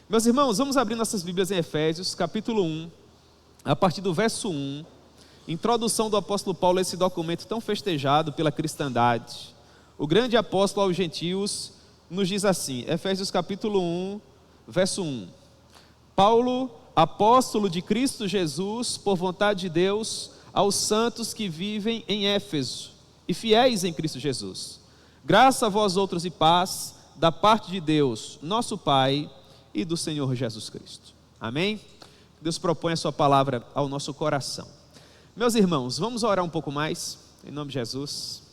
Meus irmãos, vamos abrir nossas Bíblias em Efésios, capítulo 1, a partir do verso 1, introdução do apóstolo Paulo a esse documento tão festejado pela cristandade. O grande apóstolo aos gentios nos diz assim, Efésios capítulo 1, verso 1. Paulo, apóstolo de Cristo Jesus, por vontade de Deus, aos santos que vivem em Éfeso e fiéis em Cristo Jesus. Graça a vós outros e paz, da parte de Deus, nosso Pai, e do Senhor Jesus Cristo. Amém? Deus propõe a sua palavra ao nosso coração. Meus irmãos, vamos orar um pouco mais, em nome de Jesus.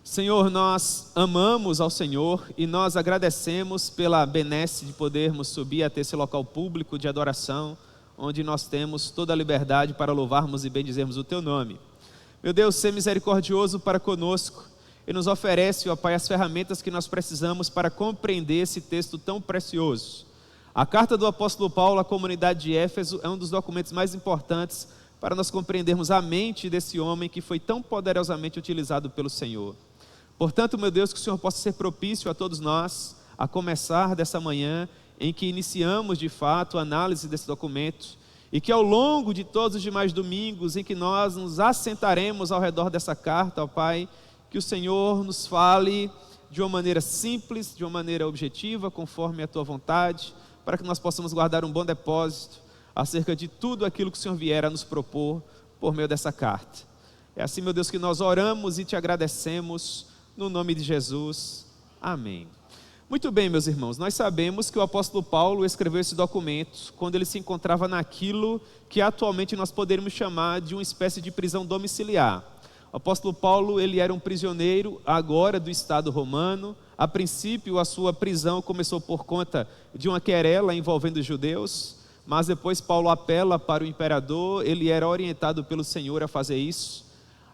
Senhor, nós amamos ao Senhor e nós agradecemos pela benesse de podermos subir até esse local público de adoração, onde nós temos toda a liberdade para louvarmos e bendizermos o Teu nome. Meu Deus, sê misericordioso para conosco e nos oferece, ó Pai, as ferramentas que nós precisamos para compreender esse texto tão precioso. A carta do apóstolo Paulo à comunidade de Éfeso é um dos documentos mais importantes para nós compreendermos a mente desse homem que foi tão poderosamente utilizado pelo Senhor. Portanto, meu Deus, que o Senhor possa ser propício a todos nós, a começar dessa manhã, em que iniciamos de fato a análise desse documento, e que ao longo de todos os demais domingos, em que nós nos assentaremos ao redor dessa carta, ó Pai, que o Senhor nos fale de uma maneira simples, de uma maneira objetiva, conforme a Tua vontade, para que nós possamos guardar um bom depósito acerca de tudo aquilo que o Senhor vier a nos propor por meio dessa carta. É assim, meu Deus, que nós oramos e Te agradecemos, no nome de Jesus. Amém. Muito bem, meus irmãos, nós sabemos que o apóstolo Paulo escreveu esse documento quando ele se encontrava naquilo que atualmente nós poderíamos chamar de uma espécie de prisão domiciliar. O apóstolo Paulo, ele era um prisioneiro agora do Estado romano. A princípio, a sua prisão começou por conta de uma querela envolvendo os judeus, mas depois Paulo apela para o imperador, ele era orientado pelo Senhor a fazer isso.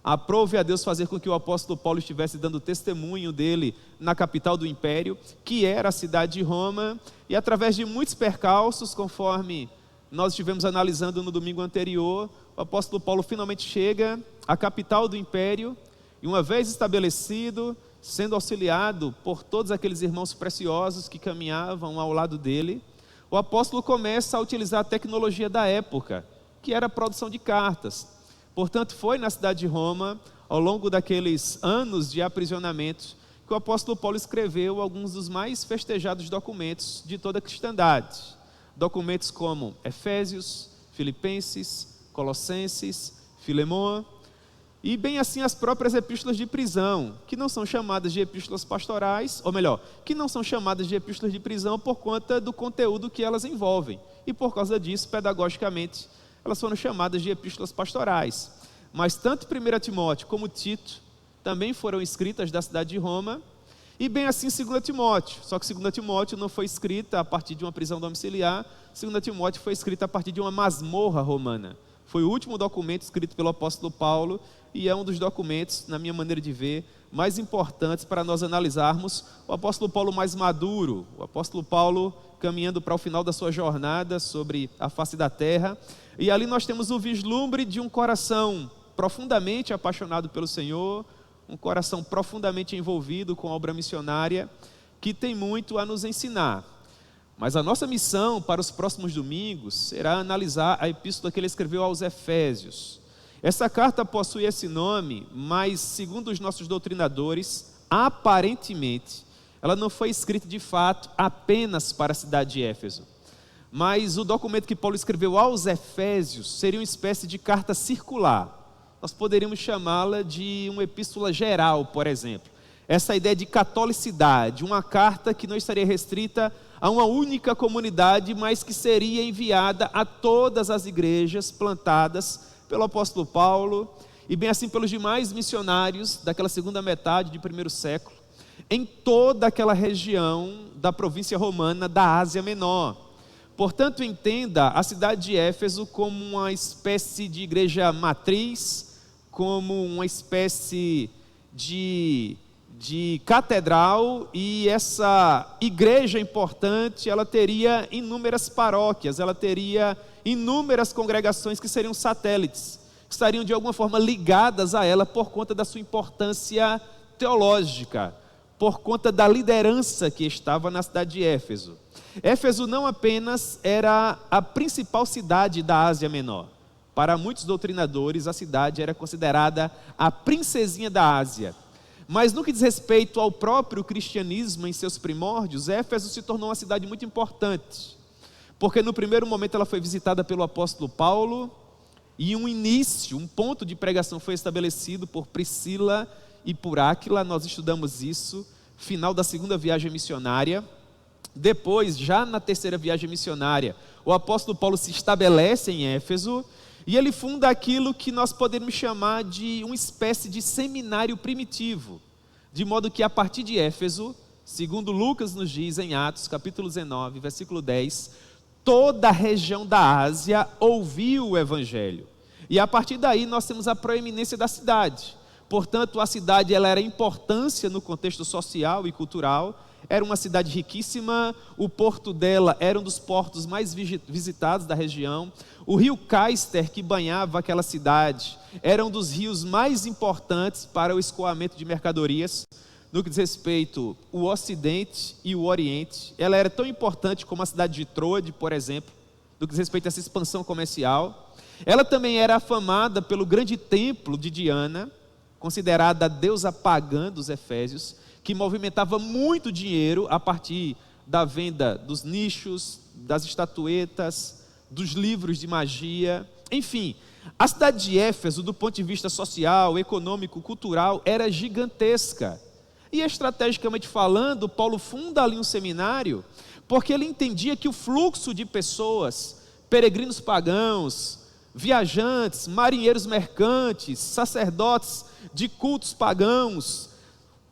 Aprove a Deus fazer com que o apóstolo Paulo estivesse dando testemunho dele na capital do império, que era a cidade de Roma, e através de muitos percalços, conforme nós estivemos analisando no domingo anterior, o apóstolo Paulo finalmente chega à capital do império, e uma vez estabelecido, sendo auxiliado por todos aqueles irmãos preciosos que caminhavam ao lado dele, o apóstolo começa a utilizar a tecnologia da época, que era a produção de cartas. Portanto, foi na cidade de Roma, ao longo daqueles anos de aprisionamento, que o apóstolo Paulo escreveu alguns dos mais festejados documentos de toda a cristandade. Documentos como Efésios, Filipenses, Colossenses, Filemão, e bem assim as próprias epístolas de prisão, que não são chamadas de epístolas pastorais, ou melhor, que não são chamadas de epístolas de prisão por conta do conteúdo que elas envolvem. E por causa disso, pedagogicamente, elas foram chamadas de epístolas pastorais. Mas tanto 1 Timóteo como Tito também foram escritas da cidade de Roma, e bem assim 2 Timóteo, só que 2 Timóteo não foi escrita a partir de uma prisão domiciliar, 2 Timóteo foi escrita a partir de uma masmorra romana. Foi o último documento escrito pelo apóstolo Paulo, e é um dos documentos, na minha maneira de ver, mais importantes para nós analisarmos o apóstolo Paulo mais maduro, o apóstolo Paulo caminhando para o final da sua jornada sobre a face da terra, e ali nós temos o vislumbre de um coração profundamente apaixonado pelo Senhor, um coração profundamente envolvido com a obra missionária, que tem muito a nos ensinar. Mas a nossa missão para os próximos domingos será analisar a epístola que ele escreveu aos Efésios. Essa carta possui esse nome, mas segundo os nossos doutrinadores, aparentemente, ela não foi escrita de fato apenas para a cidade de Éfeso. Mas o documento que Paulo escreveu aos Efésios seria uma espécie de carta circular. Nós poderíamos chamá-la de uma epístola geral, por exemplo. Essa ideia de catolicidade, uma carta que não estaria restrita a uma única comunidade, mas que seria enviada a todas as igrejas plantadas pelo apóstolo Paulo, e bem assim pelos demais missionários daquela segunda metade do primeiro século, em toda aquela região da província romana da Ásia Menor. Portanto, entenda a cidade de Éfeso como uma espécie de igreja matriz, como uma espécie de catedral, e essa igreja importante, ela teria inúmeras paróquias, ela teria inúmeras congregações que seriam satélites, que estariam de alguma forma ligadas a ela por conta da sua importância teológica, por conta da liderança que estava na cidade de Éfeso. Éfeso não apenas era a principal cidade da Ásia Menor. Para muitos doutrinadores, a cidade era considerada a princesinha da Ásia. Mas no que diz respeito ao próprio cristianismo em seus primórdios, Éfeso se tornou uma cidade muito importante. Porque no primeiro momento ela foi visitada pelo apóstolo Paulo, e um ponto de pregação foi estabelecido por Priscila e por Áquila. Nós estudamos isso, final da segunda viagem missionária. Depois, já na terceira viagem missionária, o apóstolo Paulo se estabelece em Éfeso, e ele funda aquilo que nós podemos chamar de uma espécie de seminário primitivo, de modo que a partir de Éfeso, segundo Lucas nos diz em Atos, capítulo 19, versículo 10, toda a região da Ásia ouviu o evangelho. E a partir daí nós temos a proeminência da cidade. Portanto, a cidade ela era importância no contexto social e cultural. Era uma cidade riquíssima, o porto dela era um dos portos mais visitados da região. O rio Caister, que banhava aquela cidade, era um dos rios mais importantes para o escoamento de mercadorias. No que diz respeito ao Ocidente e o Oriente, ela era tão importante como a cidade de Troade, por exemplo, no que diz respeito a essa expansão comercial. Ela também era afamada pelo grande templo de Diana, considerada a deusa pagã dos Efésios, que movimentava muito dinheiro a partir da venda dos nichos, das estatuetas, dos livros de magia. Enfim, a cidade de Éfeso, do ponto de vista social, econômico, cultural, era gigantesca. E estrategicamente falando, Paulo funda ali um seminário, porque ele entendia que o fluxo de pessoas, peregrinos pagãos, viajantes, marinheiros mercantes, sacerdotes de cultos pagãos,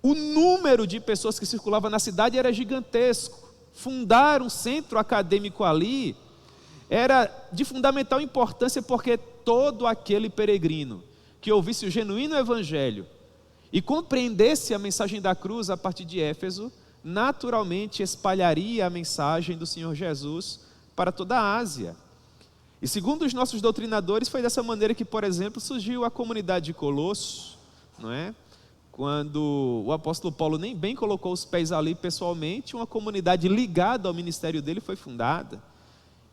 o número de pessoas que circulavam na cidade era gigantesco. Fundar um centro acadêmico ali era de fundamental importância, porque todo aquele peregrino que ouvisse o genuíno evangelho e compreendesse a mensagem da cruz a partir de Éfeso, naturalmente espalharia a mensagem do Senhor Jesus para toda a Ásia. E segundo os nossos doutrinadores, foi dessa maneira que, por exemplo, surgiu a comunidade de Colosso, não é? Quando o apóstolo Paulo nem bem colocou os pés ali pessoalmente, uma comunidade ligada ao ministério dele foi fundada.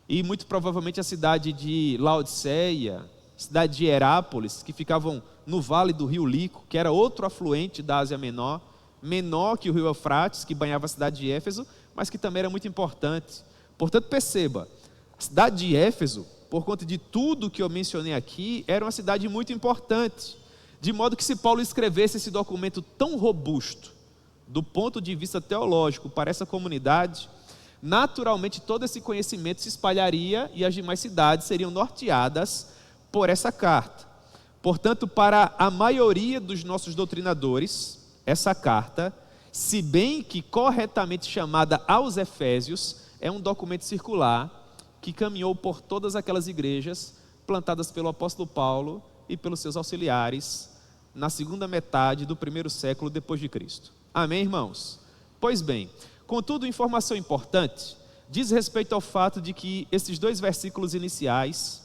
E muito provavelmente a cidade de Laodiceia, cidade de Herápolis, que ficavam no vale do rio Lico, que era outro afluente da Ásia Menor, menor que o rio Eufrates, que banhava a cidade de Éfeso, mas que também era muito importante. Portanto, perceba, a cidade de Éfeso, por conta de tudo que eu mencionei aqui, era uma cidade muito importante. De modo que se Paulo escrevesse esse documento tão robusto, do ponto de vista teológico, para essa comunidade, naturalmente todo esse conhecimento se espalharia e as demais cidades seriam norteadas por essa carta. Portanto, para a maioria dos nossos doutrinadores, essa carta, se bem que corretamente chamada aos Efésios, é um documento circular que caminhou por todas aquelas igrejas plantadas pelo apóstolo Paulo e pelos seus auxiliares na segunda metade do primeiro século depois de Cristo. Amém, irmãos? Pois bem, contudo, informação importante diz respeito ao fato de que esses dois versículos iniciais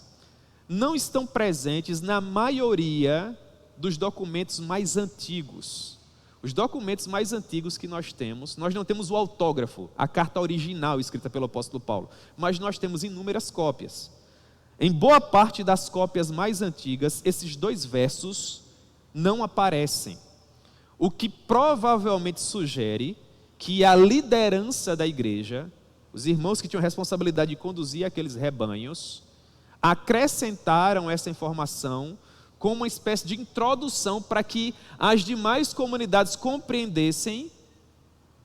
não estão presentes na maioria dos documentos mais antigos. Os documentos mais antigos que nós não temos o autógrafo, a carta original escrita pelo apóstolo Paulo, mas nós temos inúmeras cópias. Em boa parte das cópias mais antigas, esses dois versos não aparecem, o que provavelmente sugere que a liderança da igreja, os irmãos que tinham responsabilidade de conduzir aqueles rebanhos, acrescentaram essa informação como uma espécie de introdução para que as demais comunidades compreendessem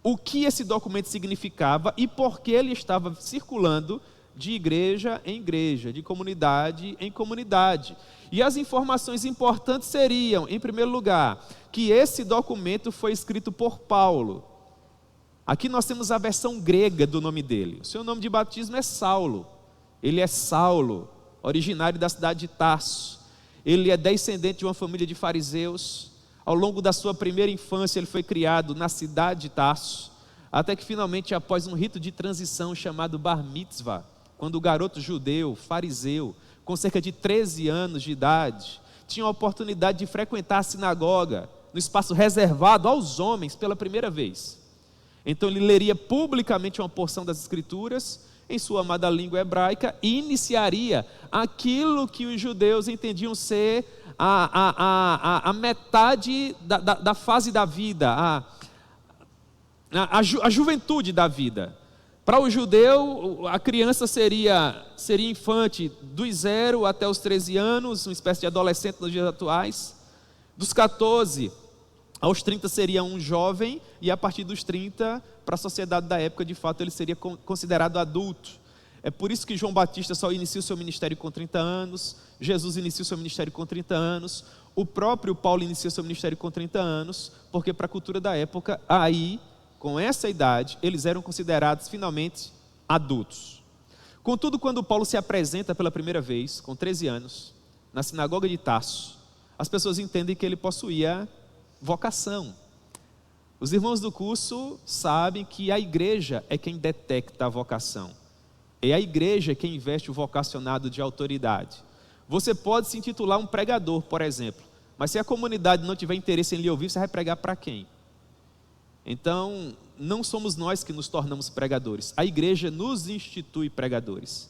o que esse documento significava e por que ele estava circulando de igreja em igreja, de comunidade em comunidade. E as informações importantes seriam, em primeiro lugar, que esse documento foi escrito por Paulo. Aqui nós temos a versão grega do nome dele. O seu nome de batismo é Saulo. Ele é Saulo, originário da cidade de Tarso. Ele é descendente de uma família de fariseus. Ao longo da sua primeira infância, ele foi criado na cidade de Tarso, até que finalmente, após um rito de transição chamado Bar Mitzvah, quando o garoto judeu, fariseu, com cerca de 13 anos de idade, tinha a oportunidade de frequentar a sinagoga, no espaço reservado aos homens pela primeira vez. Então ele leria publicamente uma porção das Escrituras em sua amada língua hebraica e iniciaria aquilo que os judeus entendiam ser a metade da fase da vida, a juventude da vida. Para o judeu, a criança seria infante dos 0 até os 13 anos, uma espécie de adolescente nos dias atuais. Dos 14 aos 30 seria um jovem, e a partir dos 30, para a sociedade da época, de fato, ele seria considerado adulto. É por isso que João Batista só inicia o seu ministério com 30 anos, Jesus inicia o seu ministério com 30 anos, o próprio Paulo inicia o seu ministério com 30 anos, porque para a cultura da época, aí, com essa idade, eles eram considerados finalmente adultos. Contudo, quando Paulo se apresenta pela primeira vez, com 13 anos, na sinagoga de Tarso, as pessoas entendem que ele possuía vocação. Os irmãos do curso sabem que a igreja é quem detecta a vocação. É a igreja quem investe o vocacionado de autoridade. Você pode se intitular um pregador, por exemplo, mas se a comunidade não tiver interesse em lhe ouvir, você vai pregar para quem? Então, não somos nós que nos tornamos pregadores. A igreja nos institui pregadores.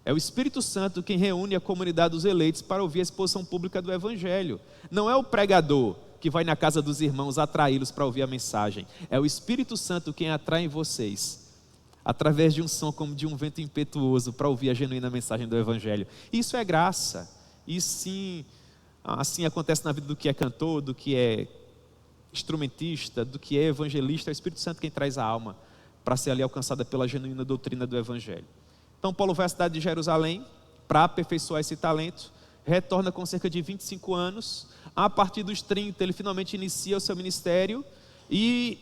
É o Espírito Santo quem reúne a comunidade dos eleitos para ouvir a exposição pública do Evangelho. Não é o pregador que vai na casa dos irmãos atraí-los para ouvir a mensagem. É o Espírito Santo quem atrai em vocês, através de um som como de um vento impetuoso, para ouvir a genuína mensagem do Evangelho. Isso é graça. E sim, assim acontece na vida do que é cantor, do que é instrumentista, do que é evangelista. É o Espírito Santo quem traz a alma para ser ali alcançada pela genuína doutrina do Evangelho. Então Paulo vai à cidade de Jerusalém para aperfeiçoar esse talento, retorna com cerca de 25 anos, a partir dos 30 ele finalmente inicia o seu ministério, e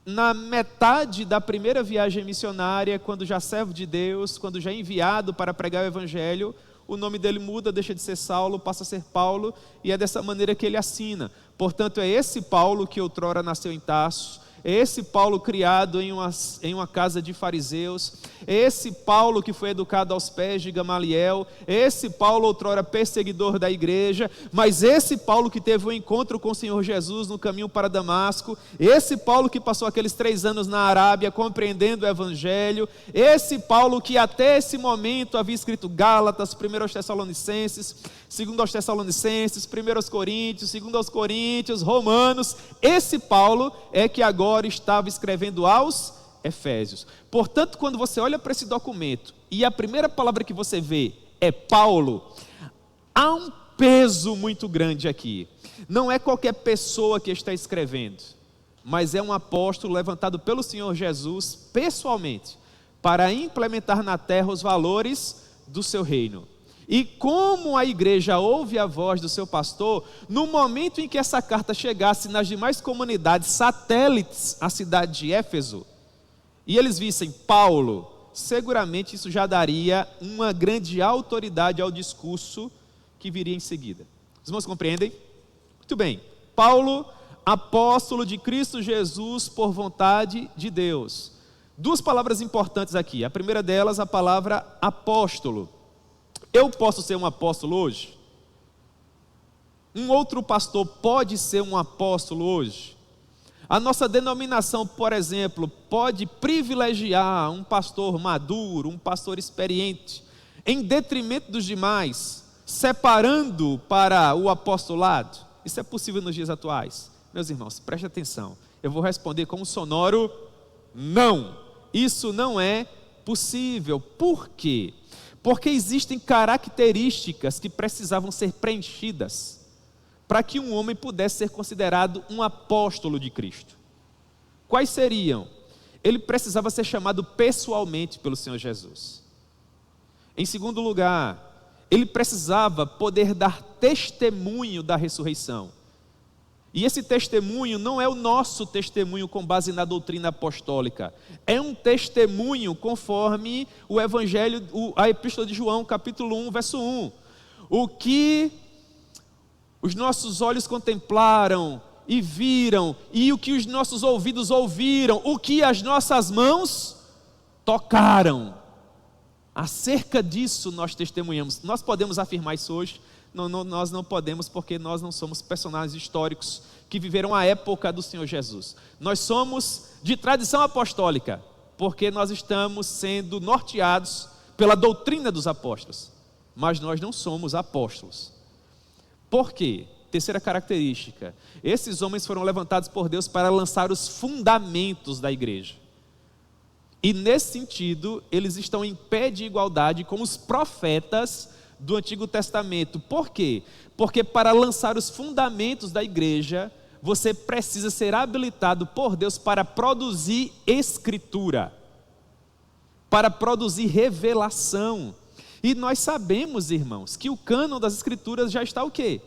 na metade da primeira viagem missionária, quando já servo de Deus, quando já enviado para pregar o Evangelho, o nome dele muda, deixa de ser Saulo, passa a ser Paulo, e é dessa maneira que ele assina. Portanto, é esse Paulo que outrora nasceu em Tarso, é esse Paulo criado em uma casa de fariseus, é esse Paulo que foi educado aos pés de Gamaliel, é esse Paulo outrora perseguidor da igreja, mas esse Paulo que teve um encontro com o Senhor Jesus no caminho para Damasco, esse Paulo que passou aqueles 3 anos na Arábia compreendendo o Evangelho, esse Paulo que até esse momento havia escrito Gálatas, 1 aos Tessalonicenses, 2 aos Tessalonicenses, 1 aos Coríntios, 2 aos Coríntios, Romanos, esse Paulo é que agora estava escrevendo aos Efésios. Portanto, quando você olha para esse documento e a primeira palavra que você vê é Paulo, há um peso muito grande aqui. Não é qualquer pessoa que está escrevendo, mas é um apóstolo levantado pelo Senhor Jesus pessoalmente para implementar na terra os valores do seu reino. E como a igreja ouve a voz do seu pastor, no momento em que essa carta chegasse nas demais comunidades satélites à cidade de Éfeso, e eles vissem Paulo, seguramente isso já daria uma grande autoridade ao discurso que viria em seguida. Os irmãos compreendem? Muito bem. Paulo, apóstolo de Cristo Jesus por vontade de Deus. 2 palavras importantes aqui. A primeira delas, a palavra apóstolo. Eu posso ser um apóstolo hoje? Um outro pastor pode ser um apóstolo hoje? A nossa denominação, por exemplo, pode privilegiar um pastor maduro, um pastor experiente, em detrimento dos demais, separando para o apostolado? Isso é possível nos dias atuais? Meus irmãos, preste atenção. Eu vou responder com um sonoro não. Isso não é possível. Por quê? Porque existem características que precisavam ser preenchidas para que um homem pudesse ser considerado um apóstolo de Cristo. Quais seriam? Ele precisava ser chamado pessoalmente pelo Senhor Jesus. Em segundo lugar, ele precisava poder dar testemunho da ressurreição. E esse testemunho não é o nosso testemunho com base na doutrina apostólica. É um testemunho conforme o Evangelho, a Epístola de João, capítulo 1, verso 1. O que os nossos olhos contemplaram e viram, e o que os nossos ouvidos ouviram, o que as nossas mãos tocaram. Acerca disso nós testemunhamos. Nós podemos afirmar isso hoje? Não, nós não podemos, porque nós não somos personagens históricos que viveram a época do Senhor Jesus. Nós somos de tradição apostólica, porque nós estamos sendo norteados pela doutrina dos apóstolos, mas nós não somos apóstolos. Por quê? Terceira característica: esses homens foram levantados por Deus para lançar os fundamentos da igreja. E nesse sentido, eles estão em pé de igualdade com os profetas do Antigo Testamento. Por quê? Porque para lançar os fundamentos da igreja, você precisa ser habilitado por Deus para produzir escritura, para produzir revelação. E nós sabemos, irmãos, que o cânon das escrituras já está o quê?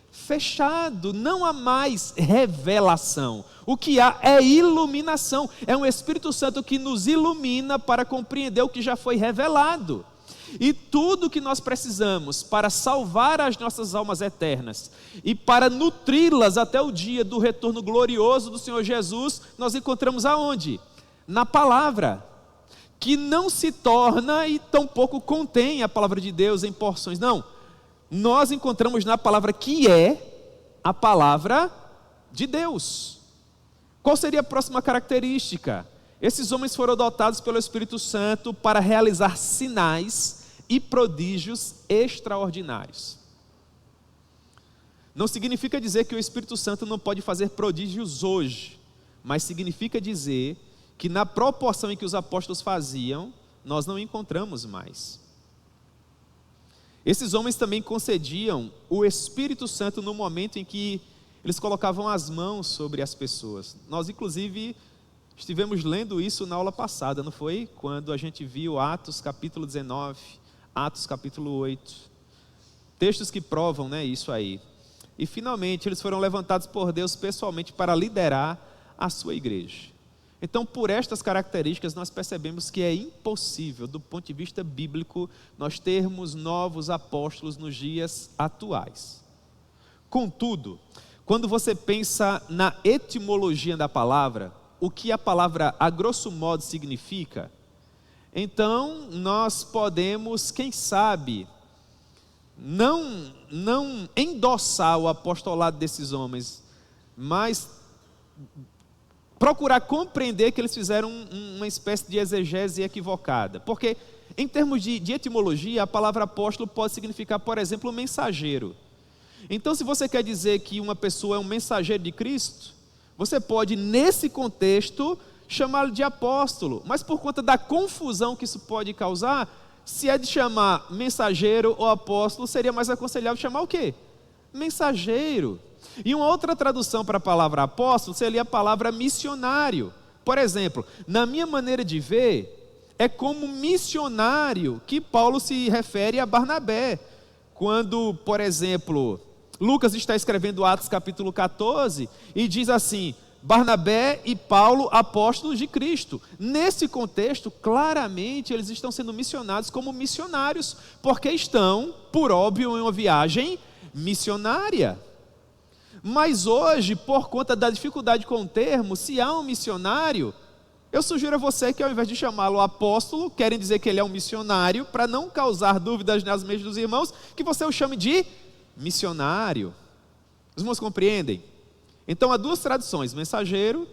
Fechado, não há mais revelação. O que há é iluminação. É um Espírito Santo que nos ilumina para compreender o que já foi revelado. E tudo que nós precisamos para salvar as nossas almas eternas e para nutri-las até o dia do retorno glorioso do Senhor Jesus, nós encontramos aonde? Na palavra, que não se torna e tampouco contém a palavra de Deus em porções, não. Nós encontramos na palavra que é a palavra de Deus. Qual seria a próxima característica? Esses homens foram dotados pelo Espírito Santo para realizar sinais e prodígios extraordinários. Não significa dizer que o Espírito Santo não pode fazer prodígios hoje, mas significa dizer que na proporção em que os apóstolos faziam, nós não encontramos mais. Esses homens também concediam o Espírito Santo no momento em que eles colocavam as mãos sobre as pessoas. Nós, inclusive, estivemos lendo isso na aula passada, não foi? Quando a gente viu Atos capítulo 19, Atos capítulo 8. Textos que provam, né, isso aí. E finalmente eles foram levantados por Deus pessoalmente para liderar a sua igreja. Então, por estas características, nós percebemos que é impossível, do ponto de vista bíblico, nós termos novos apóstolos nos dias atuais. Contudo, quando você pensa na etimologia da palavra, o que a palavra a grosso modo significa, então nós podemos, quem sabe, não endossar o apostolado desses homens, mas procurar compreender que eles fizeram uma espécie de exegese equivocada. Porque, em termos de etimologia, a palavra apóstolo pode significar, por exemplo, mensageiro. Então, se você quer dizer que uma pessoa é um mensageiro de Cristo, você pode, nesse contexto, chamá-lo de apóstolo. Mas por conta da confusão que isso pode causar, se é de chamar mensageiro ou apóstolo, seria mais aconselhável chamar o quê? Mensageiro. E uma outra tradução para a palavra apóstolo seria a palavra missionário. Por exemplo, na minha maneira de ver, é como missionário que Paulo se refere a Barnabé. Quando, por exemplo, Lucas está escrevendo Atos capítulo 14 e diz assim: Barnabé e Paulo, apóstolos de Cristo. Nesse contexto, claramente, eles estão sendo missionados como missionários, porque estão, por óbvio, em uma viagem missionária. Mas hoje, por conta da dificuldade com o termo, se há um missionário, eu sugiro a você que ao invés de chamá-lo apóstolo, querem dizer que ele é um missionário, para não causar dúvidas nas mentes dos irmãos, que você o chame de missionário. Os irmãos compreendem? Então há duas traduções, mensageiro,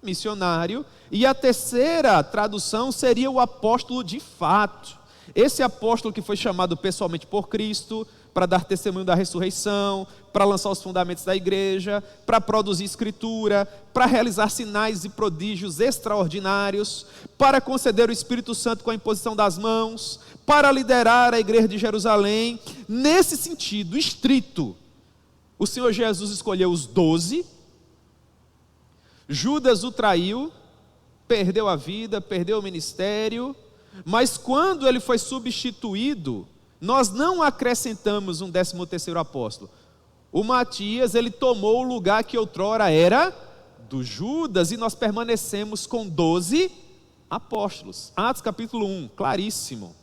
missionário, e a terceira tradução seria o apóstolo de fato. Esse apóstolo que foi chamado pessoalmente por Cristo, para dar testemunho da ressurreição, para lançar os fundamentos da igreja, para produzir escritura, para realizar sinais e prodígios extraordinários, para conceder o Espírito Santo com a imposição das mãos, para liderar a igreja de Jerusalém. Nesse sentido estrito, o Senhor Jesus escolheu os 12, Judas o traiu, perdeu a vida, perdeu o ministério, mas quando ele foi substituído, nós não acrescentamos um 13º apóstolo. O Matias, ele tomou o lugar que outrora era do Judas, e nós permanecemos com 12 apóstolos. Atos capítulo 1, claríssimo.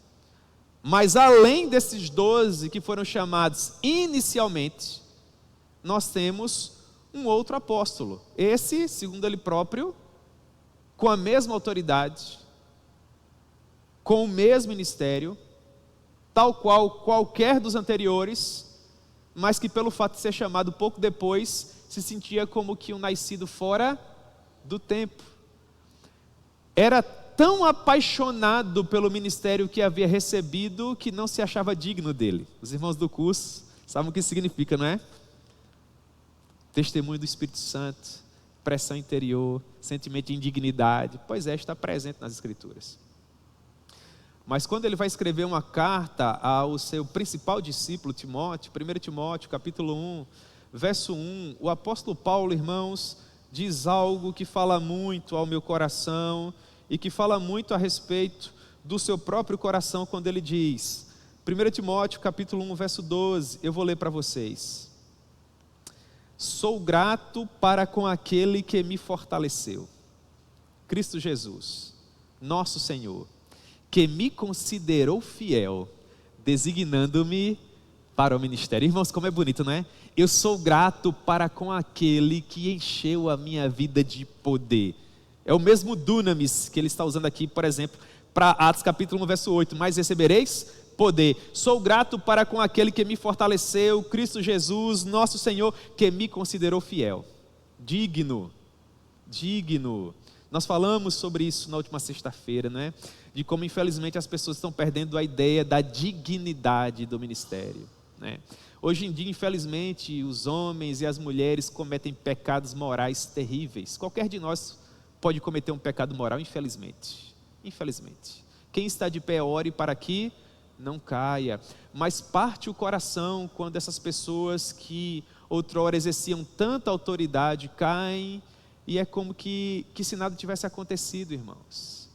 Mas além desses 12 que foram chamados inicialmente, nós temos um outro apóstolo. Esse, segundo ele próprio, com a mesma autoridade, com o mesmo ministério, tal qual qualquer dos anteriores, mas que pelo fato de ser chamado pouco depois, se sentia como que um nascido fora do tempo. Era tão apaixonado pelo ministério que havia recebido que não se achava digno dele. Os irmãos do curso sabem o que isso significa, não é? Testemunho do Espírito Santo, pressão interior, sentimento de indignidade. Pois é, está presente nas Escrituras. Mas quando ele vai escrever uma carta ao seu principal discípulo Timóteo, 1 Timóteo capítulo 1, verso 1, o apóstolo Paulo, irmãos, diz algo que fala muito ao meu coração e que fala muito a respeito do seu próprio coração quando ele diz, 1 Timóteo capítulo 1, verso 12, eu vou ler para vocês. Sou grato para com aquele que me fortaleceu, Cristo Jesus, nosso Senhor, que me considerou fiel, designando-me para o ministério. Irmãos, como é bonito, não é? Eu sou grato para com aquele que encheu a minha vida de poder. É o mesmo dunamis que ele está usando aqui, por exemplo, para Atos capítulo 1, verso 8. Mas recebereis poder. Sou grato para com aquele que me fortaleceu, Cristo Jesus, nosso Senhor, que me considerou fiel. Digno. Nós falamos sobre isso na última sexta-feira, não é? De como infelizmente as pessoas estão perdendo a ideia da dignidade do ministério, né? Hoje em dia, infelizmente, os homens e as mulheres cometem pecados morais terríveis. Qualquer de nós pode cometer um pecado moral, infelizmente. Quem está de pé, ore para que não caia. Mas parte o coração quando essas pessoas que outrora exerciam tanta autoridade caem, e é como que se nada tivesse acontecido, irmãos.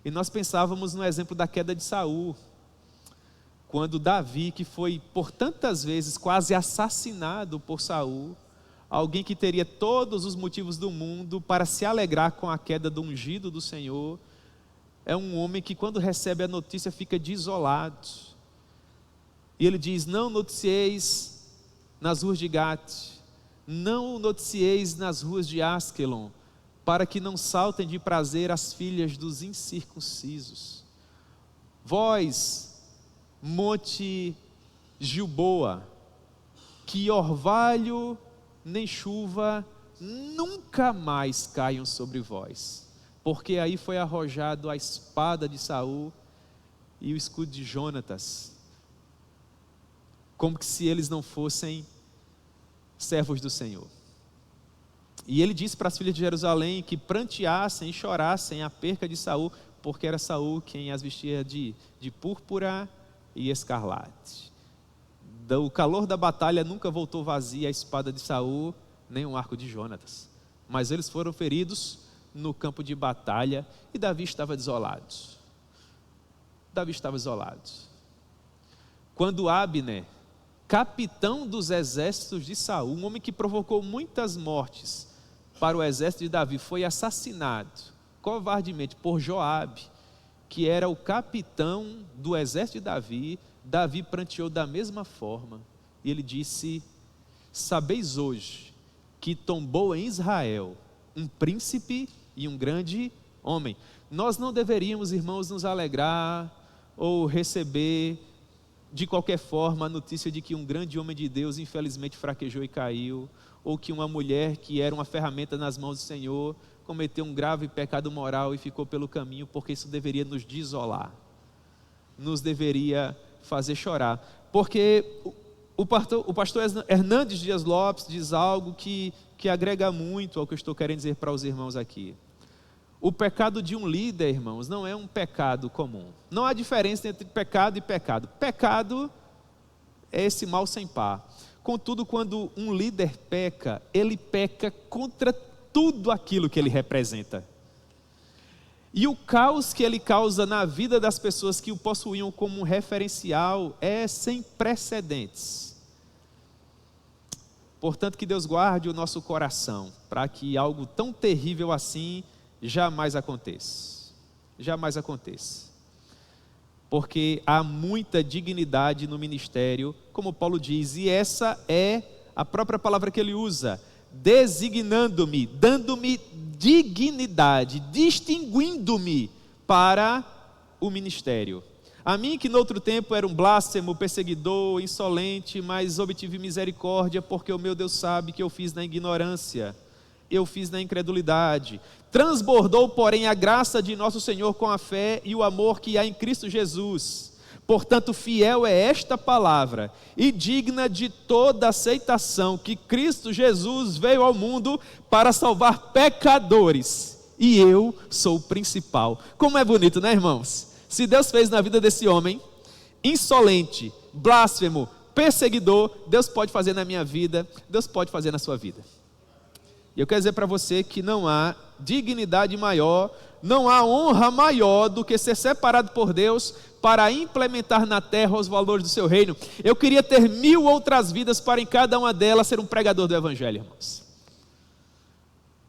E nós pensávamos no exemplo da queda de Saul, quando Davi, que foi por tantas vezes quase assassinado por Saul, alguém que teria todos os motivos do mundo para se alegrar com a queda do ungido do Senhor, é um homem que quando recebe a notícia fica desolado. E ele diz, não noticieis nas ruas de Gate, não noticieis nas ruas de Asquelon, para que não saltem de prazer as filhas dos incircuncisos. Vós, Monte Gilboa, que orvalho nem chuva nunca mais caiam sobre vós, porque aí foi arrojado a espada de Saul e o escudo de Jonatas, como que se eles não fossem servos do Senhor. E ele disse para as filhas de Jerusalém que pranteassem e chorassem a perca de Saul, porque era Saul quem as vestia de púrpura e escarlate. O calor da batalha nunca voltou vazia a espada de Saul, nem o arco de Jonatas, mas eles foram feridos no campo de batalha e Davi estava desolado. Quando Abner, capitão dos exércitos de Saul, um homem que provocou muitas mortes para o exército de Davi, foi assassinado covardemente por Joabe, que era o capitão do exército de Davi. Davi pranteou da mesma forma e ele disse, sabeis hoje que tombou em Israel um príncipe e um grande homem. Nós não deveríamos, irmãos, nos alegrar ou receber de qualquer forma a notícia de que um grande homem de Deus infelizmente fraquejou e caiu, ou que uma mulher que era uma ferramenta nas mãos do Senhor cometeu um grave pecado moral e ficou pelo caminho, porque isso deveria nos desolar, nos deveria fazer chorar, porque o pastor Hernandes Dias Lopes diz algo que agrega muito ao que eu estou querendo dizer para os irmãos aqui. O pecado de um líder, irmãos, não é um pecado comum. Não há diferença entre pecado e pecado. Pecado é esse mal sem par. Contudo, quando um líder peca, ele peca contra tudo aquilo que ele representa. E o caos que ele causa na vida das pessoas que o possuíam como um referencial é sem precedentes. Portanto, que Deus guarde o nosso coração, para que algo tão terrível assim jamais aconteça. Jamais aconteça. Porque há muita dignidade no ministério, como Paulo diz, e essa é a própria palavra que ele usa, designando-me, dando-me dignidade, distinguindo-me para o ministério. A mim que no outro tempo era um blasfemo, perseguidor, insolente, mas obtive misericórdia, porque o meu Deus sabe que eu fiz na ignorância, eu fiz na incredulidade. Transbordou, porém, a graça de nosso Senhor com a fé e o amor que há em Cristo Jesus. Portanto, fiel é esta palavra e digna de toda aceitação, que Cristo Jesus veio ao mundo para salvar pecadores, e eu sou o principal. Como é bonito, né, irmãos? Se Deus fez na vida desse homem, insolente, blasfemo, perseguidor, Deus pode fazer na minha vida, Deus pode fazer na sua vida. E eu quero dizer para você que não há dignidade maior, não há honra maior do que ser separado por Deus para implementar na terra os valores do seu reino. Eu queria ter 1000 outras vidas para em cada uma delas ser um pregador do evangelho, irmãos.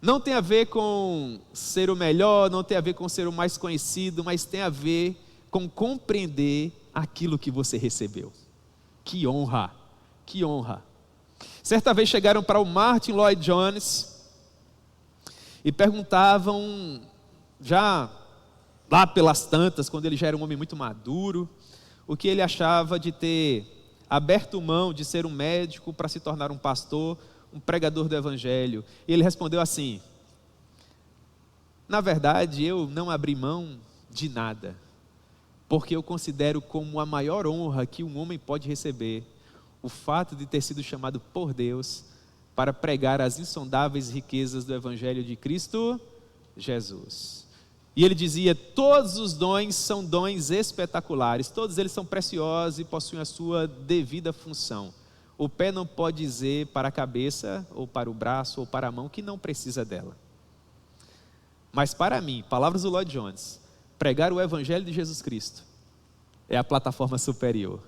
Não tem a ver com ser o melhor, não tem a ver com ser o mais conhecido, mas tem a ver com compreender aquilo que você recebeu. Que honra, que honra. Certa vez chegaram para o Martin Lloyd Jones e perguntavam, já lá pelas tantas, quando ele já era um homem muito maduro, o que ele achava de ter aberto mão de ser um médico para se tornar um pastor, um pregador do evangelho. E ele respondeu assim: na verdade, eu não abri mão de nada, porque eu considero como a maior honra que um homem pode receber o fato de ter sido chamado por Deus para pregar as insondáveis riquezas do evangelho de Cristo Jesus. E ele dizia: todos os dons são dons espetaculares, todos eles são preciosos e possuem a sua devida função. O pé não pode dizer para a cabeça, ou para o braço, ou para a mão, que não precisa dela. Mas para mim, palavras do Lloyd Jones, pregar o evangelho de Jesus Cristo é a plataforma superior.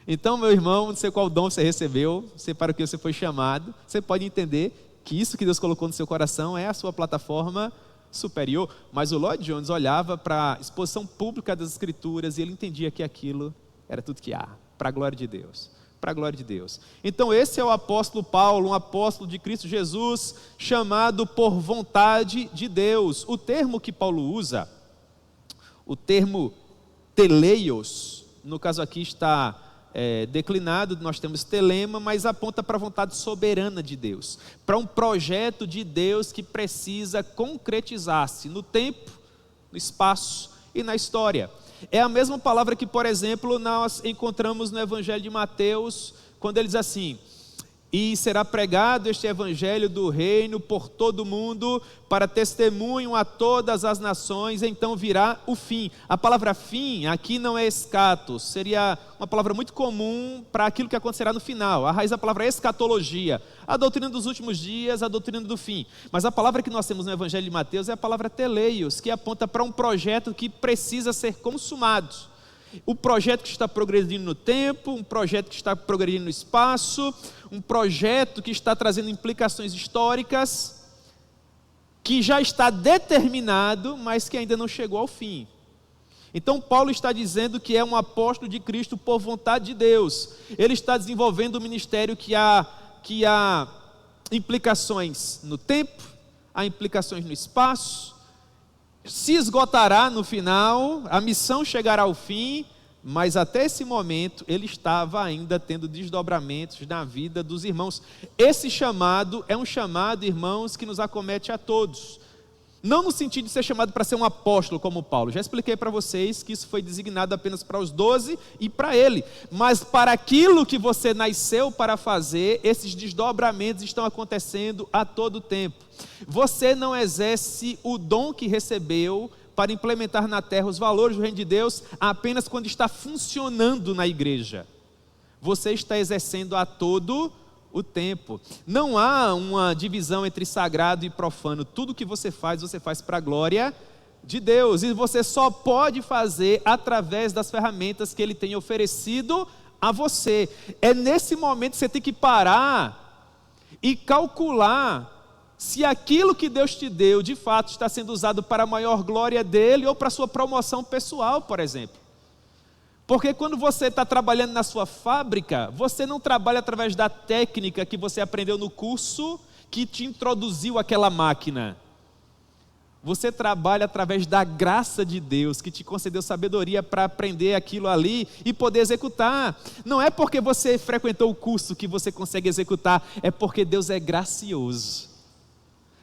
Então, meu irmão, não sei qual dom você recebeu, não sei para o que você foi chamado, você pode entender que isso que Deus colocou no seu coração é a sua plataforma superior. Mas o Lloyd Jones olhava para a exposição pública das Escrituras e ele entendia que aquilo era tudo que há, para a glória de Deus. Para a glória de Deus. Então esse é o apóstolo Paulo, um apóstolo de Cristo Jesus, chamado por vontade de Deus. O termo que Paulo usa, o termo teleios, no caso aqui está declinado, nós temos telema, mas aponta para a vontade soberana de Deus, para um projeto de Deus que precisa concretizar-se no tempo, no espaço e na história. É a mesma palavra que, por exemplo, nós encontramos no Evangelho de Mateus, quando ele diz assim: e será pregado este Evangelho do reino por todo o mundo, para testemunho a todas as nações, então virá o fim. A palavra fim aqui não é escatos, seria uma palavra muito comum para aquilo que acontecerá no final. A raiz da palavra é escatologia, a doutrina dos últimos dias, a doutrina do fim. Mas a palavra que nós temos no Evangelho de Mateus é a palavra teleios, que aponta para um projeto que precisa ser consumado. O projeto que está progredindo no tempo, um projeto que está progredindo no espaço, um projeto que está trazendo implicações históricas, que já está determinado, mas que ainda não chegou ao fim. Então Paulo está dizendo que é um apóstolo de Cristo por vontade de Deus. Ele está desenvolvendo um ministério que há implicações no tempo, há implicações no espaço, se esgotará no final, a missão chegará ao fim, mas até esse momento ele estava ainda tendo desdobramentos na vida dos irmãos. Esse chamado é um chamado, irmãos, que nos acomete a todos. Não no sentido de ser chamado para ser um apóstolo como Paulo. Já expliquei para vocês que isso foi designado apenas para os 12 e para ele. Mas para aquilo que você nasceu para fazer, esses desdobramentos estão acontecendo a todo tempo. Você não exerce o dom que recebeu para implementar na terra os valores do reino de Deus apenas quando está funcionando na igreja. Você está exercendo a todo o tempo. Não há uma divisão entre sagrado e profano. Tudo que você faz para a glória de Deus. E você só pode fazer através das ferramentas que Ele tem oferecido a você. É nesse momento que você tem que parar e calcular se aquilo que Deus te deu, de fato, está sendo usado para a maior glória dEle ou para a sua promoção pessoal, por exemplo. Porque quando você está trabalhando na sua fábrica, você não trabalha através da técnica que você aprendeu no curso que te introduziu aquela máquina. Você trabalha através da graça de Deus, que te concedeu sabedoria para aprender aquilo ali e poder executar. Não é porque você frequentou o curso que você consegue executar, é porque Deus é gracioso.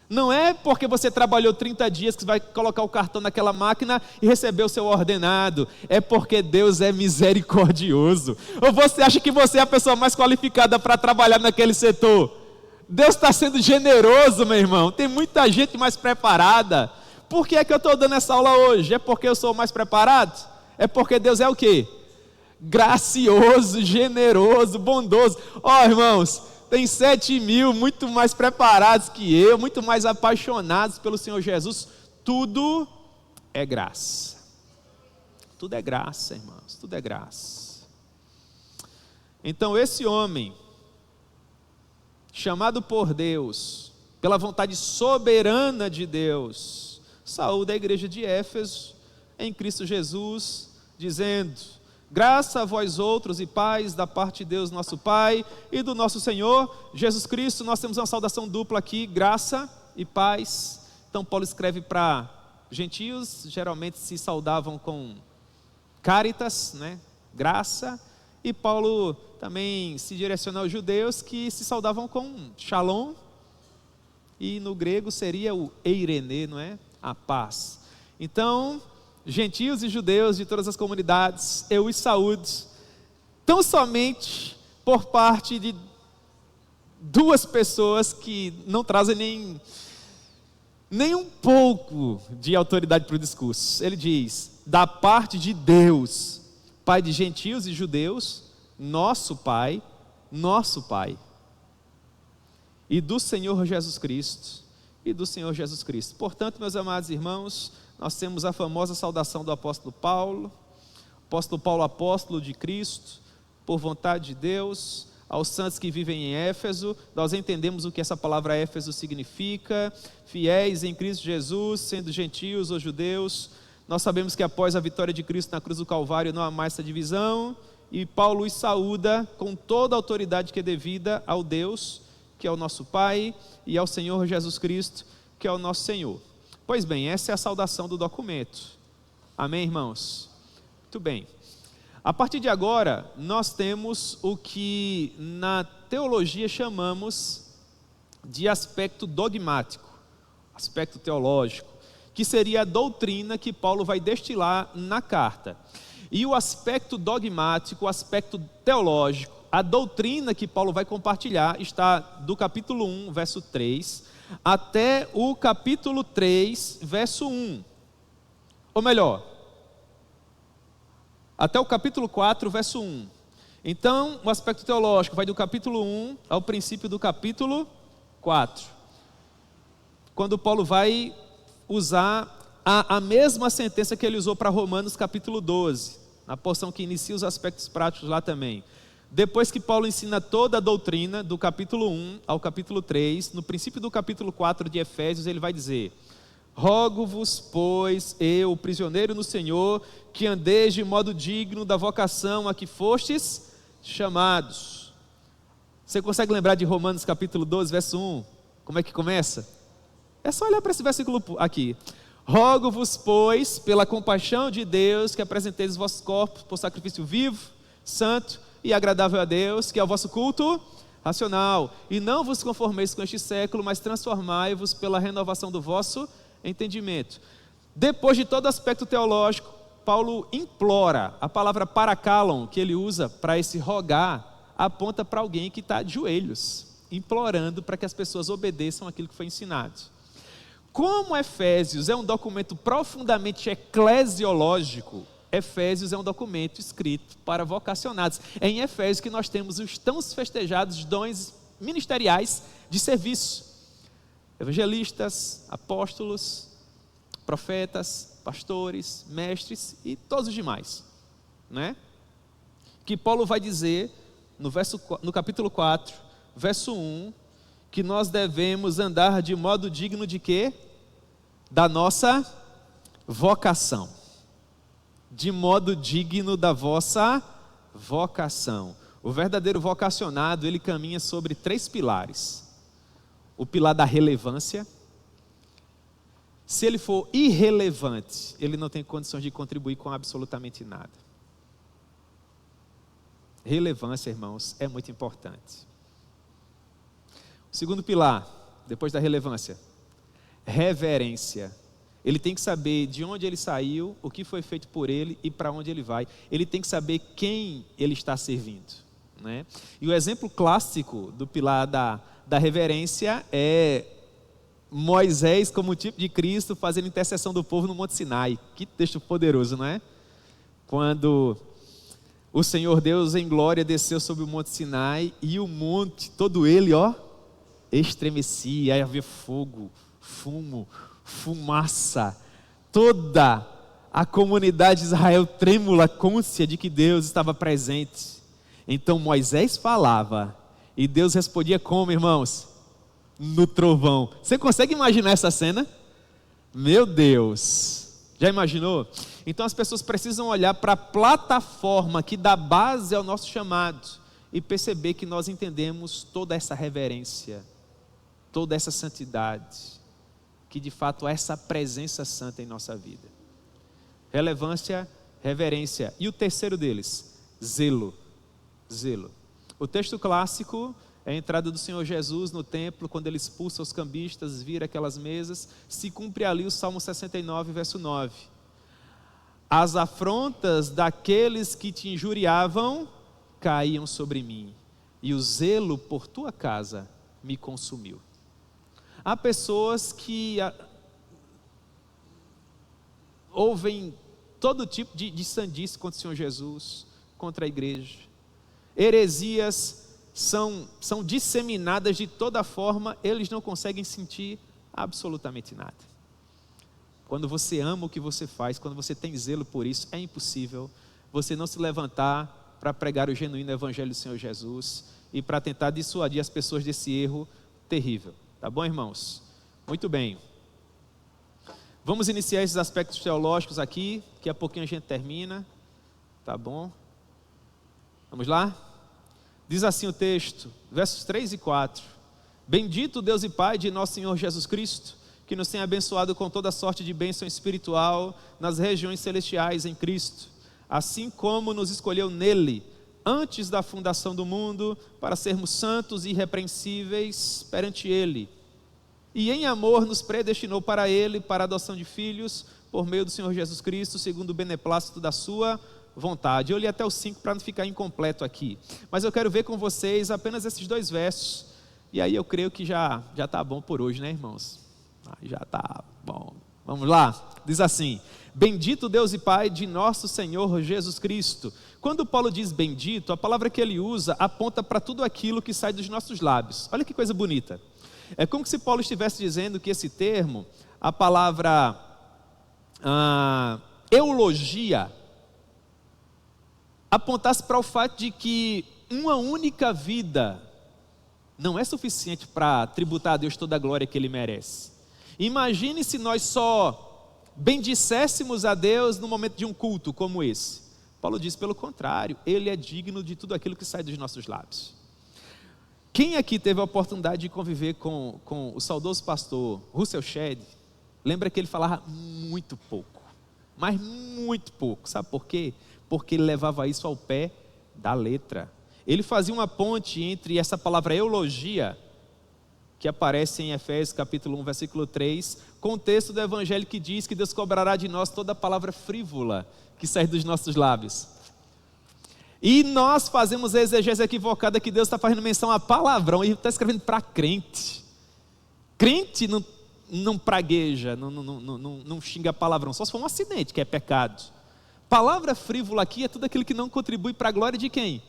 Não é porque você trabalhou 30 dias que você vai colocar o cartão naquela máquina e receber o seu ordenado. É porque Deus é misericordioso. Ou você acha que você é a pessoa mais qualificada para trabalhar naquele setor? Deus está sendo generoso, meu irmão. Tem muita gente mais preparada. Por que é que eu estou dando essa aula hoje? É porque eu sou mais preparado? É porque Deus é o quê? Gracioso, generoso, bondoso. Ó, irmãos, tem 7.000 muito mais preparados que eu, muito mais apaixonados pelo Senhor Jesus. Tudo é graça. Tudo é graça, irmãos. Tudo é graça. Então esse homem, chamado por Deus, pela vontade soberana de Deus, saúda a igreja de Éfeso, em Cristo Jesus, dizendo: graça a vós outros e paz da parte de Deus nosso Pai e do nosso Senhor Jesus Cristo. Nós temos uma saudação dupla aqui, graça e paz. Então Paulo escreve para gentios, geralmente se saudavam com caritas, né? Graça. E Paulo também se direciona aos judeus, que se saudavam com shalom, e no grego seria o eirene, não é? A paz. Então, gentios e judeus de todas as comunidades, eu os saúdo, tão somente por parte de duas pessoas que não trazem nem um pouco de autoridade para o discurso. Ele diz: da parte de Deus, Pai de gentios e judeus, nosso Pai, e do Senhor Jesus Cristo, Portanto, meus amados irmãos, nós temos a famosa saudação do apóstolo Paulo, apóstolo de Cristo, por vontade de Deus, aos santos que vivem em Éfeso. Nós entendemos o que essa palavra Éfeso significa: fiéis em Cristo Jesus, sendo gentios ou judeus. Nós sabemos que após a vitória de Cristo na cruz do Calvário não há mais essa divisão, e Paulo os saúda com toda a autoridade que é devida ao Deus, que é o nosso Pai, e ao Senhor Jesus Cristo, que é o nosso Senhor. Pois bem, essa é a saudação do documento. Amém, irmãos? Muito bem. A partir de agora, nós temos o que na teologia chamamos de aspecto dogmático, aspecto teológico, que seria a doutrina que Paulo vai destilar na carta. E o aspecto dogmático, o aspecto teológico, a doutrina que Paulo vai compartilhar está do capítulo 1, verso 3, até o capítulo 3, verso 1. Ou melhor, até o capítulo 4, verso 1. Então, o aspecto teológico vai do capítulo 1 ao princípio do capítulo 4. Quando Paulo vai usar a mesma sentença que ele usou para Romanos capítulo 12, na porção que inicia os aspectos práticos lá também. Depois que Paulo ensina toda a doutrina, do capítulo 1 ao capítulo 3, no princípio do capítulo 4 de Efésios, ele vai dizer: rogo-vos, pois, eu, prisioneiro no Senhor, que andeis de modo digno da vocação a que fostes chamados. Você consegue lembrar de Romanos capítulo 12, verso 1? Como é que começa? É só olhar para esse versículo aqui. Rogo-vos, pois, pela compaixão de Deus, que apresenteis os vossos corpos por sacrifício vivo, santo e agradável a Deus, que é o vosso culto racional. E não vos conformeis com este século, mas transformai-vos pela renovação do vosso entendimento. Depois de todo aspecto teológico, Paulo implora. A palavra parakalon, que ele usa para esse rogar, aponta para alguém que está de joelhos, implorando para que as pessoas obedeçam aquilo que foi ensinado. Como Efésios é um documento profundamente eclesiológico, Efésios é um documento escrito para vocacionados. É em Efésios que nós temos os tão festejados dons ministeriais de serviço. Evangelistas, apóstolos, profetas, pastores, mestres e todos os demais, né? Que Paulo vai dizer no capítulo 4, verso 1, que nós devemos andar de modo digno de quê? Da nossa vocação. De modo digno da vossa vocação. O verdadeiro vocacionado, ele caminha sobre 3 pilares. O pilar da relevância. Se ele for irrelevante, ele não tem condições de contribuir com absolutamente nada. Relevância, irmãos, é muito importante. O segundo pilar, depois da relevância, reverência. Ele tem que saber de onde ele saiu, o que foi feito por ele e para onde ele vai. Ele tem que saber quem ele está servindo, né? E o exemplo clássico do pilar da reverência é Moisés como tipo de Cristo fazendo intercessão do povo no Monte Sinai. Que texto poderoso, não é? Quando o Senhor Deus em glória desceu sobre o Monte Sinai e o monte, todo ele, estremecia, aí havia fogo, fumo, fumaça, toda a comunidade de Israel trêmula, cônscia de que Deus estava presente. Então Moisés falava e Deus respondia como, irmãos? No trovão. Você consegue imaginar essa cena? Meu Deus, já imaginou? Então as pessoas precisam olhar para a plataforma que dá base ao nosso chamado e perceber que nós entendemos toda essa reverência, toda essa santidade, que de fato é essa presença santa em nossa vida. Relevância, reverência. E o terceiro deles, zelo. Zelo. O texto clássico é a entrada do Senhor Jesus no templo, quando ele expulsa os cambistas, vira aquelas mesas, se cumpre ali o Salmo 69, verso 9. As afrontas daqueles que te injuriavam caíam sobre mim, e o zelo por tua casa me consumiu. Há pessoas que ouvem todo tipo de sandice contra o Senhor Jesus, contra a igreja. Heresias são disseminadas de toda forma, eles não conseguem sentir absolutamente nada. Quando você ama o que você faz, quando você tem zelo por isso, é impossível você não se levantar para pregar o genuíno evangelho do Senhor Jesus e para tentar dissuadir as pessoas desse erro terrível. Tá bom, irmãos? Muito bem. Vamos iniciar esses aspectos teológicos aqui, que a pouquinho a gente termina. Tá bom? Vamos lá? Diz assim o texto, versos 3 e 4. Bendito Deus e Pai de nosso Senhor Jesus Cristo, que nos tem abençoado com toda sorte de bênção espiritual nas regiões celestiais em Cristo, assim como nos escolheu nele, antes da fundação do mundo, para sermos santos e irrepreensíveis perante ele. E em amor nos predestinou para ele, para a adoção de filhos, por meio do Senhor Jesus Cristo, segundo o beneplácito da sua vontade. Eu li até o 5 para não ficar incompleto aqui, mas eu quero ver com vocês apenas esses 2 versos, e aí eu creio que já está bom por hoje, né, irmãos? Já está bom. Vamos lá, diz assim: bendito Deus e Pai de nosso Senhor Jesus Cristo. Quando Paulo diz bendito, a palavra que ele usa aponta para tudo aquilo que sai dos nossos lábios. Olha que coisa bonita. É como se Paulo estivesse dizendo que esse termo, a palavra eulogia, apontasse para o fato de que uma única vida não é suficiente para tributar a Deus toda a glória que Ele merece. Imagine se nós só bendisséssemos a Deus no momento de um culto como esse. Paulo diz, pelo contrário, Ele é digno de tudo aquilo que sai dos nossos lábios. Quem aqui teve a oportunidade de conviver com o saudoso pastor Russell Shedd, lembra que ele falava muito pouco, mas muito pouco. Sabe por quê? Porque ele levava isso ao pé da letra. Ele fazia uma ponte entre essa palavra eulogia, que aparece em Efésios capítulo 1, versículo 3, com o texto do Evangelho que diz que Deus cobrará de nós toda palavra frívola que sai dos nossos lábios. E nós fazemos a exegese equivocada que Deus está fazendo menção a palavrão e está escrevendo para crente. Crente não pragueja, não xinga palavrão, só se for um acidente, que é pecado. Palavra frívola aqui é tudo aquilo que não contribui para a glória de quem?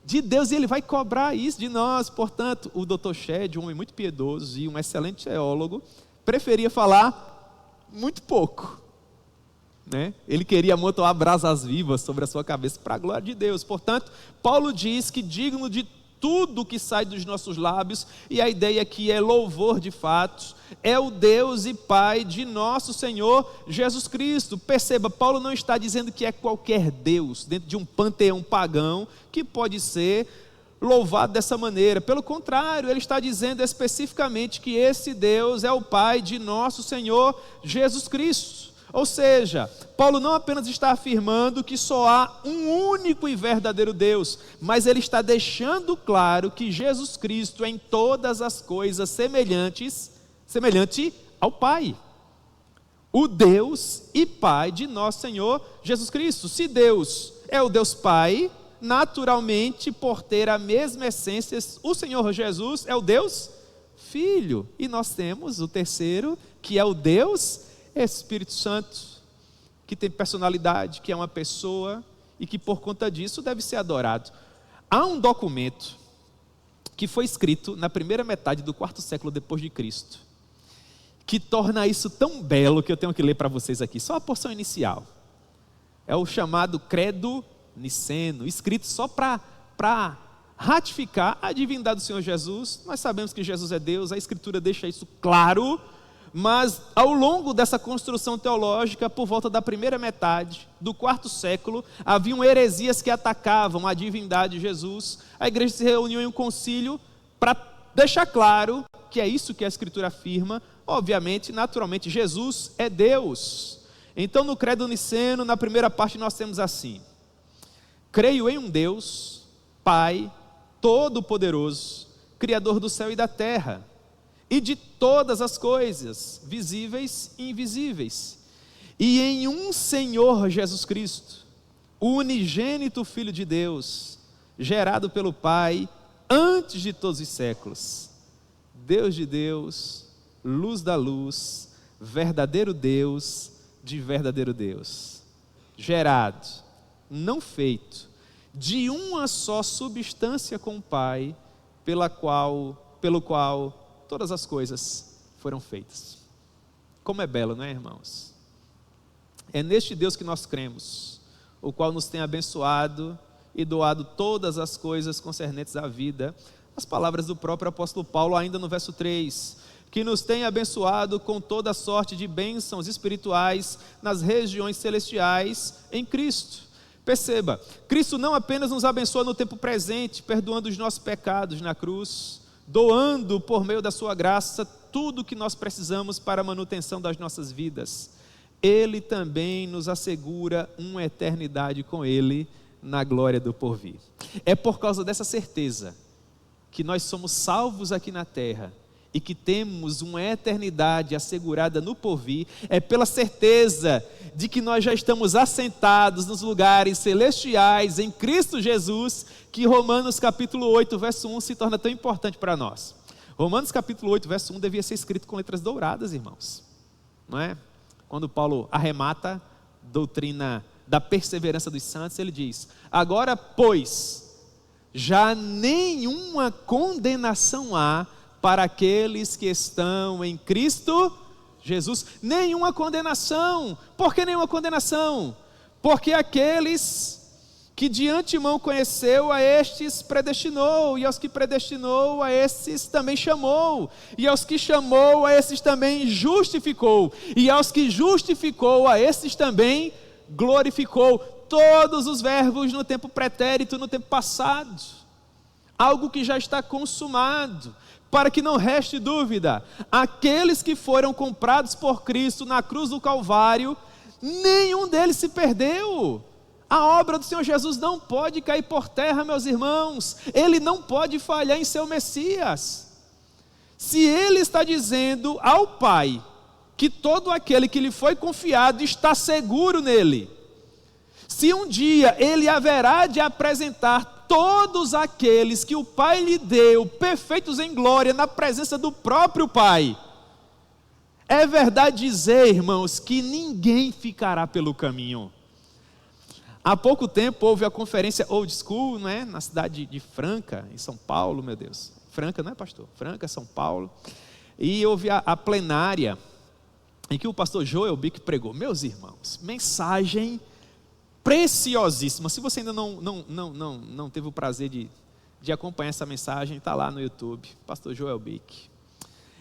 De Deus, e Ele vai cobrar isso de nós. Portanto, o Dr. Shedd, um homem muito piedoso e um excelente teólogo, preferia falar muito pouco, né? Ele queria amontoar brasas vivas sobre a sua cabeça para a glória de Deus. Portanto, Paulo diz que digno de tudo que sai dos nossos lábios, e a ideia aqui é louvor de fato, é o Deus e Pai de nosso Senhor Jesus Cristo. Perceba, Paulo não está dizendo que é qualquer Deus, dentro de um panteão pagão, que pode ser louvado dessa maneira. Pelo contrário, ele está dizendo especificamente que esse Deus é o Pai de nosso Senhor Jesus Cristo. Ou seja, Paulo não apenas está afirmando que só há um único e verdadeiro Deus, mas ele está deixando claro que Jesus Cristo é em todas as coisas semelhante ao Pai. O Deus e Pai de nosso Senhor Jesus Cristo. Se Deus é o Deus Pai, naturalmente, por ter a mesma essência, o Senhor Jesus é o Deus Filho. E nós temos o terceiro, que é o Deus Espírito Santo, que tem personalidade, que é uma pessoa e que por conta disso deve ser adorado. Há um documento que foi escrito na primeira metade do quarto século depois de Cristo, que torna isso tão belo que eu tenho que ler para vocês aqui, só a porção inicial. É o chamado Credo Niceno, escrito só para ratificar a divindade do Senhor Jesus. Nós sabemos que Jesus é Deus, a Escritura deixa isso claro, mas ao longo dessa construção teológica, por volta da primeira metade do quarto século, haviam heresias que atacavam a divindade de Jesus. A igreja se reuniu em um concílio para deixar claro que é isso que a Escritura afirma. Obviamente, naturalmente, Jesus é Deus. Então, no Credo Niceno, na primeira parte, nós temos assim: creio em um Deus, Pai, Todo-Poderoso, Criador do céu e da terra, e de todas as coisas, visíveis e invisíveis, e em um Senhor Jesus Cristo, o unigênito Filho de Deus, gerado pelo Pai, antes de todos os séculos, Deus de Deus, luz da luz, verdadeiro Deus de verdadeiro Deus, gerado, não feito, de uma só substância com o Pai, pelo qual todas as coisas foram feitas. Como é belo, não é, irmãos? É neste Deus que nós cremos, o qual nos tem abençoado e doado todas as coisas concernentes à vida. As palavras do próprio apóstolo Paulo, ainda no verso 3, que nos tem abençoado com toda sorte de bênçãos espirituais nas regiões celestiais em Cristo. Perceba, Cristo não apenas nos abençoa no tempo presente, perdoando os nossos pecados na cruz, doando por meio da sua graça tudo o que nós precisamos para a manutenção das nossas vidas. Ele também nos assegura uma eternidade com Ele na glória do porvir. É por causa dessa certeza que nós somos salvos aqui na terra e que temos uma eternidade assegurada no porvir. É pela certeza de que nós já estamos assentados nos lugares celestiais em Cristo Jesus, que Romanos capítulo 8, verso 1 se torna tão importante para nós. Romanos capítulo 8, verso 1 devia ser escrito com letras douradas, irmãos, não é? Quando Paulo arremata a doutrina da perseverança dos santos, ele diz: agora, pois, já nenhuma condenação há para aqueles que estão em Cristo Jesus. Nenhuma condenação. Por que nenhuma condenação? Porque aqueles que de antemão conheceu, a estes predestinou, e aos que predestinou, a esses também chamou, e aos que chamou, a esses também justificou, e aos que justificou, a esses também glorificou. Todos os verbos no tempo pretérito, no tempo passado, algo que já está consumado. Para que não reste dúvida, aqueles que foram comprados por Cristo na cruz do Calvário, nenhum deles se perdeu. A obra do Senhor Jesus não pode cair por terra, meus irmãos. Ele não pode falhar em seu Messias. Se Ele está dizendo ao Pai que todo aquele que lhe foi confiado está seguro nele, se um dia Ele haverá de apresentar todos aqueles que o Pai lhe deu, perfeitos em glória, na presença do próprio Pai, é verdade dizer, irmãos, que ninguém ficará pelo caminho. Há pouco tempo houve a conferência Old School, não é? Na cidade de Franca, em São Paulo, meu Deus. Franca, não é, pastor? Franca, São Paulo. E houve a plenária, em que o pastor Joel Bick pregou. Meus irmãos, mensagem preciosíssima. Se você ainda não teve o prazer de acompanhar essa mensagem, está lá no YouTube, pastor Joel Bick.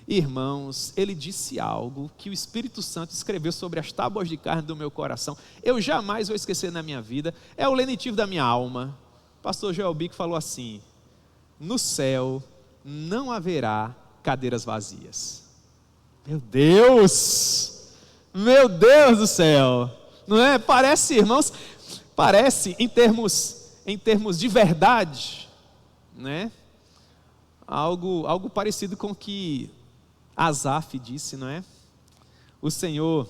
Irmãos, ele disse algo que o Espírito Santo escreveu sobre as tábuas de carne do meu coração. Eu jamais vou esquecer na minha vida. É o lenitivo da minha alma. Pastor Joel Bick falou assim: no céu não haverá cadeiras vazias. Meu Deus! Meu Deus do céu! Não é? Parece, irmãos, parece em termos de verdade, né? Algo parecido com o que Asaf disse, não é? O Senhor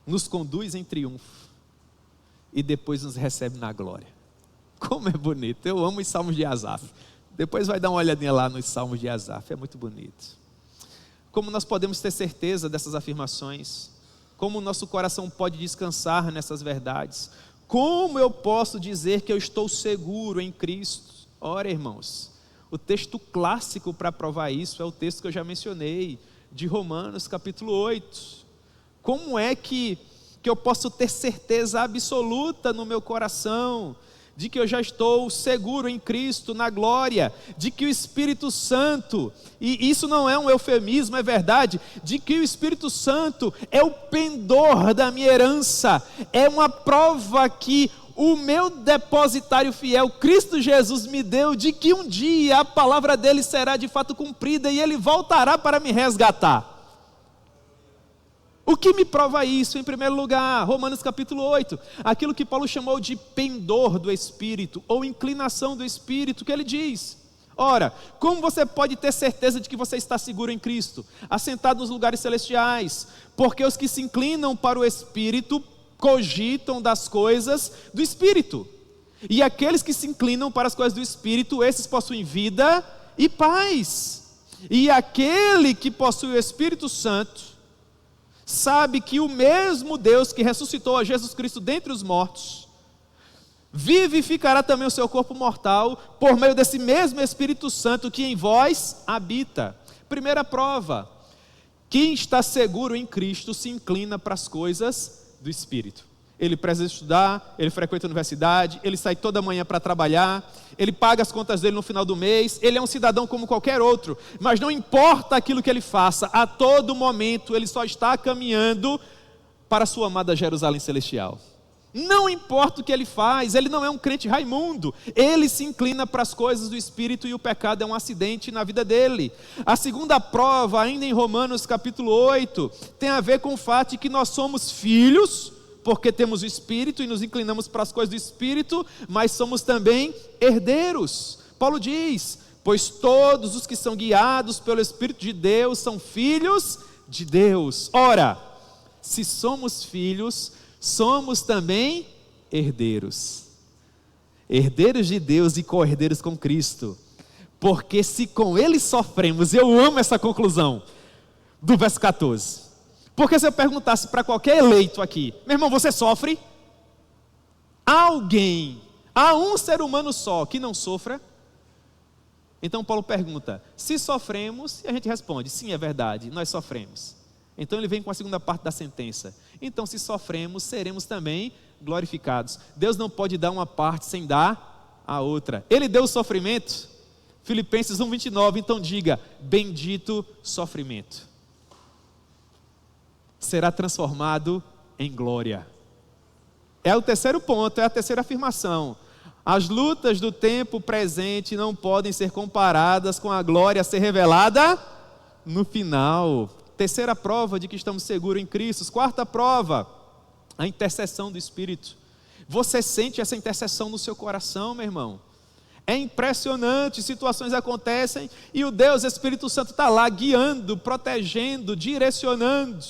nos conduz em triunfo e depois nos recebe na glória. Como é bonito, eu amo os salmos de Asaf. Depois vai dar uma olhadinha lá nos salmos de Asaf, é muito bonito. Como nós podemos ter certeza dessas afirmações? Como o nosso coração pode descansar nessas verdades? Como eu posso dizer que eu estou seguro em Cristo? Ora, irmãos, o texto clássico para provar isso é o texto que eu já mencionei, de Romanos capítulo 8. Como é que eu posso ter certeza absoluta no meu coração de que eu já estou seguro em Cristo, na glória, de que o Espírito Santo, e isso não é um eufemismo, é verdade, de que o Espírito Santo é o pendor da minha herança, é uma prova que o meu depositário fiel, Cristo Jesus, me deu, de que um dia a palavra dele será de fato cumprida e ele voltará para me resgatar. O que me prova isso? Em primeiro lugar, Romanos capítulo 8, aquilo que Paulo chamou de pendor do Espírito, ou inclinação do Espírito, que ele diz: ora, como você pode ter certeza de que você está seguro em Cristo? Assentado nos lugares celestiais, porque os que se inclinam para o Espírito, cogitam das coisas do Espírito, e aqueles que se inclinam para as coisas do Espírito, esses possuem vida e paz, e aquele que possui o Espírito Santo, sabe que o mesmo Deus que ressuscitou a Jesus Cristo dentre os mortos, vivificará também o seu corpo mortal, por meio desse mesmo Espírito Santo que em vós habita. Primeira prova, quem está seguro em Cristo se inclina para as coisas do Espírito. Ele precisa estudar, ele frequenta a universidade, ele sai toda manhã para trabalhar, ele paga as contas dele no final do mês, ele é um cidadão como qualquer outro, mas não importa aquilo que ele faça, a todo momento ele só está caminhando para a sua amada Jerusalém Celestial. Não importa o que ele faz, ele não é um crente Raimundo, ele se inclina para as coisas do Espírito e o pecado é um acidente na vida dele. A segunda prova, ainda em Romanos capítulo 8, tem a ver com o fato de que nós somos filhos, porque temos o Espírito e nos inclinamos para as coisas do Espírito, mas somos também herdeiros. Paulo diz: pois todos os que são guiados pelo Espírito de Deus são filhos de Deus. Ora, se somos filhos, somos também herdeiros. Herdeiros de Deus e co-herdeiros com Cristo. Porque se com Ele sofremos, eu amo essa conclusão do verso 14. Porque se eu perguntasse para qualquer eleito aqui: meu irmão, você sofre? Há um ser humano só que não sofra? Então Paulo pergunta: se sofremos? E a gente responde: sim, é verdade, nós sofremos. Então ele vem com a segunda parte da sentença: então se sofremos, seremos também glorificados. Deus não pode dar uma parte sem dar a outra. Ele deu o sofrimento, Filipenses 1:29, então diga: bendito sofrimento. Será transformado em glória. É o terceiro ponto, é a terceira afirmação. As lutas do tempo presente não podem ser comparadas com a glória a ser revelada no final. Terceira prova de que estamos seguros em Cristo. Quarta prova, a intercessão do Espírito. Você sente essa intercessão no seu coração, meu irmão? É impressionante, situações acontecem e o Deus Espírito Santo está lá guiando, protegendo, direcionando.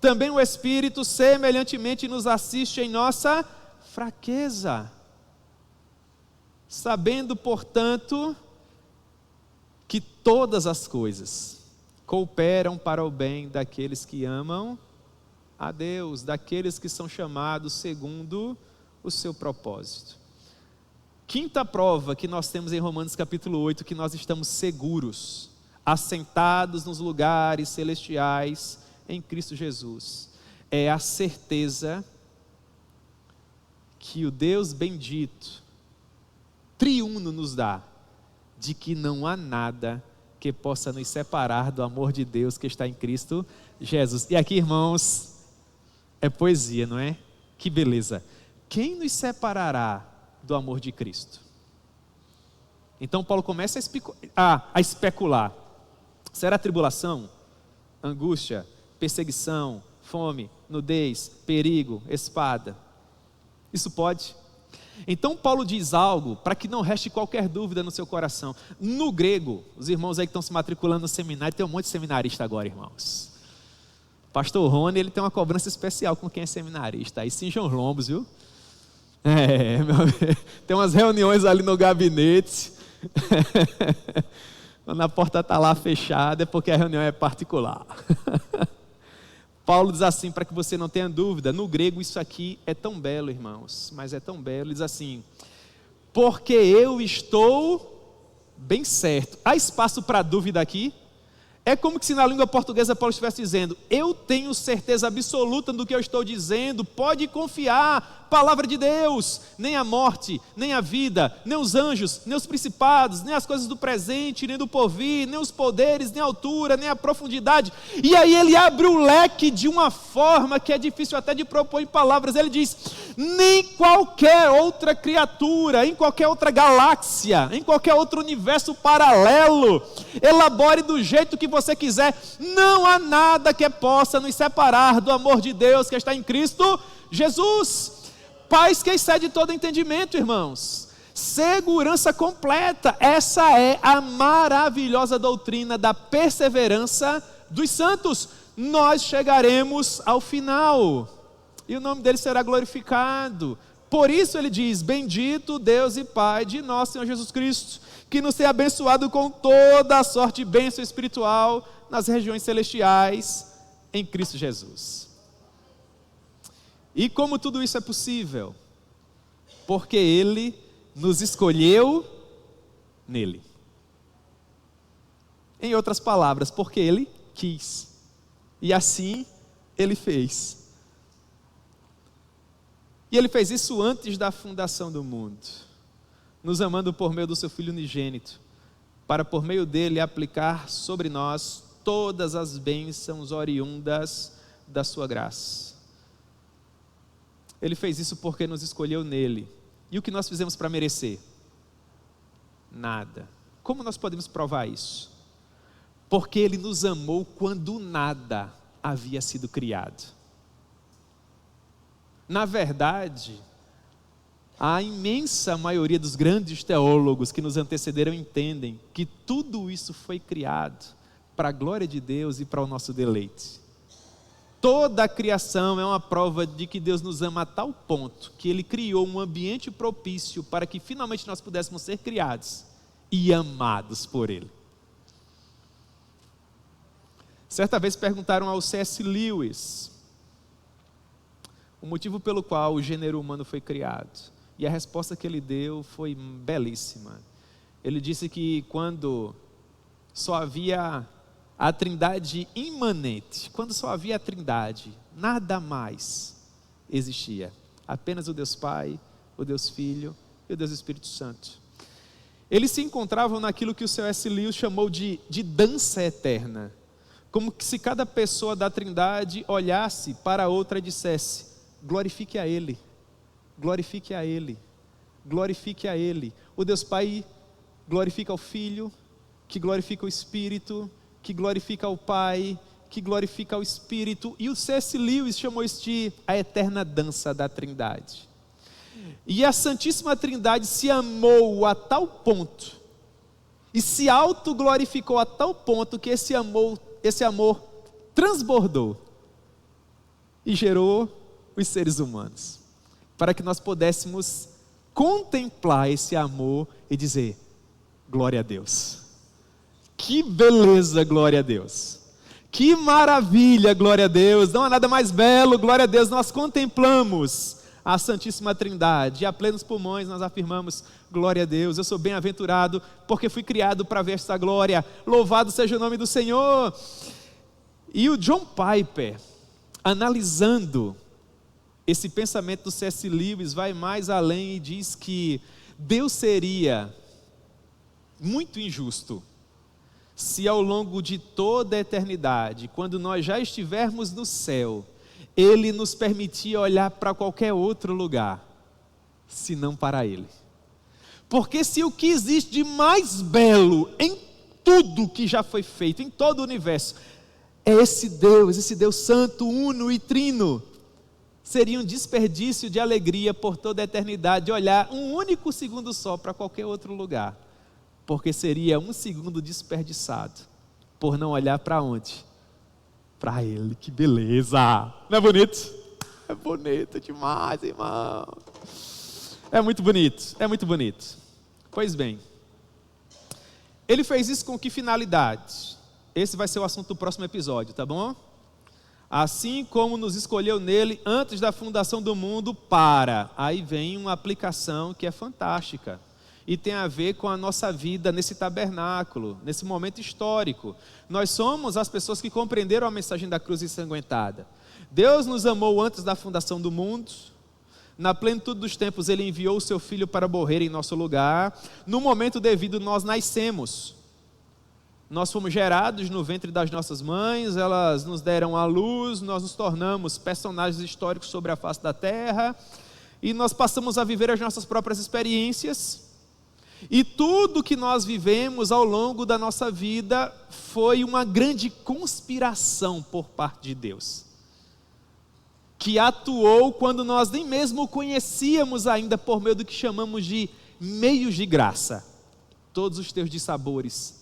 Também o Espírito semelhantemente nos assiste em nossa fraqueza, sabendo, portanto, que todas as coisas cooperam para o bem daqueles que amam a Deus, daqueles que são chamados segundo o seu propósito. Quinta prova que nós temos em Romanos capítulo 8, que nós estamos seguros, assentados nos lugares celestiais em Cristo Jesus, é a certeza que o Deus bendito, triuno, nos dá, de que não há nada que possa nos separar do amor de Deus que está em Cristo Jesus. E aqui, irmãos, é poesia, não é? Que beleza! Quem nos separará do amor de Cristo. Então Paulo começa a especular. Será tribulação, angústia, perseguição, fome, nudez, perigo, espada? Isso pode. Então Paulo diz algo para que não reste qualquer dúvida no seu coração. No grego, os irmãos aí que estão se matriculando no seminário, tem um monte de seminarista agora, irmãos. Pastor Rony, ele tem uma cobrança especial com quem é seminarista. Aí sim, João Lombos, viu? Tem umas reuniões ali no gabinete. Quando a porta está lá fechada, é porque a reunião é particular. Paulo diz assim, para que você não tenha dúvida, no grego isso aqui é tão belo, irmãos, mas é tão belo, ele diz assim, porque eu estou bem certo. Há espaço para dúvida aqui? É como se na língua portuguesa Paulo estivesse dizendo, eu tenho certeza absoluta do que eu estou dizendo, pode confiar, palavra de Deus, nem a morte, nem a vida, nem os anjos, nem os principados, nem as coisas do presente, nem do porvir, nem os poderes, nem a altura, nem a profundidade. E aí ele abre o leque de uma forma que é difícil até de propor em palavras. Ele diz, nem qualquer outra criatura, em qualquer outra galáxia, em qualquer outro universo paralelo, elabore do jeito que você quiser, não há nada que possa nos separar do amor de Deus que está em Cristo Jesus. Paz que excede todo entendimento, irmãos. Segurança completa. Essa é a maravilhosa doutrina da perseverança dos santos. Nós chegaremos ao final e o nome dele será glorificado. Por isso ele diz, bendito Deus e Pai de nosso Senhor Jesus Cristo, que nos tem abençoado com toda a sorte de bênção espiritual nas regiões celestiais em Cristo Jesus. E como tudo isso é possível? Porque Ele nos escolheu nele. Em outras palavras, porque Ele quis. E assim Ele fez. E Ele fez isso antes da fundação do mundo, nos amando por meio do seu Filho unigênito, para por meio dele aplicar sobre nós todas as bênçãos oriundas da sua graça. Ele fez isso porque nos escolheu nele. E o que nós fizemos para merecer? Nada. Como nós podemos provar isso? Porque ele nos amou quando nada havia sido criado. Na verdade, a imensa maioria dos grandes teólogos que nos antecederam entendem que tudo isso foi criado para a glória de Deus e para o nosso deleite. Toda a criação é uma prova de que Deus nos ama a tal ponto que Ele criou um ambiente propício para que finalmente nós pudéssemos ser criados e amados por Ele. Certa vez perguntaram ao C.S. Lewis o motivo pelo qual o gênero humano foi criado. E a resposta que ele deu foi belíssima. Ele disse que quando só havia a trindade imanente, quando só havia a trindade, nada mais existia. Apenas o Deus Pai, o Deus Filho e o Deus Espírito Santo. Eles se encontravam naquilo que o C.S. Lewis chamou de dança eterna. Como que se cada pessoa da trindade olhasse para a outra e dissesse, glorifique a Ele, glorifique a Ele, glorifique a Ele. O Deus Pai glorifica o Filho, que glorifica o Espírito, que glorifica o Pai, que glorifica o Espírito. E o C.S. Lewis chamou isso de a eterna dança da Trindade. E a Santíssima Trindade se amou a tal ponto, e se autoglorificou a tal ponto, que esse amor transbordou e gerou os seres humanos, para que nós pudéssemos contemplar esse amor e dizer, glória a Deus. Que beleza, glória a Deus. Que maravilha, glória a Deus. Não há nada mais belo, glória a Deus. Nós contemplamos a Santíssima Trindade e a plenos pulmões nós afirmamos, glória a Deus. Eu sou bem-aventurado porque fui criado para ver esta glória. Louvado seja o nome do Senhor. E o John Piper, analisando esse pensamento do C.S. Lewis, vai mais além e diz que Deus seria muito injusto se ao longo de toda a eternidade, quando nós já estivermos no céu, Ele nos permitir olhar para qualquer outro lugar senão para Ele. Porque se o que existe de mais belo em tudo que já foi feito, em todo o universo, é esse Deus santo, uno e trino, seria um desperdício de alegria por toda a eternidade olhar um único segundo só para qualquer outro lugar, porque seria um segundo desperdiçado por não olhar para onde? Para Ele. Que beleza! Não é bonito? É bonito demais, irmão. É muito bonito, é muito bonito. Pois bem, Ele fez isso com que finalidade? Esse vai ser o assunto do próximo episódio, tá bom? Assim como nos escolheu nele antes da fundação do mundo para. Aí vem uma aplicação que é fantástica e tem a ver com a nossa vida nesse tabernáculo, nesse momento histórico. Nós somos as pessoas que compreenderam a mensagem da cruz ensanguentada. Deus nos amou antes da fundação do mundo. Na plenitude dos tempos Ele enviou o seu Filho para morrer em nosso lugar. No momento devido nós nascemos. Nós fomos gerados no ventre das nossas mães, elas nos deram à luz, nós nos tornamos personagens históricos sobre a face da terra, e nós passamos a viver as nossas próprias experiências, e tudo que nós vivemos ao longo da nossa vida foi uma grande conspiração por parte de Deus, que atuou quando nós nem mesmo o conhecíamos ainda por meio do que chamamos de meios de graça. Todos os teus dissabores,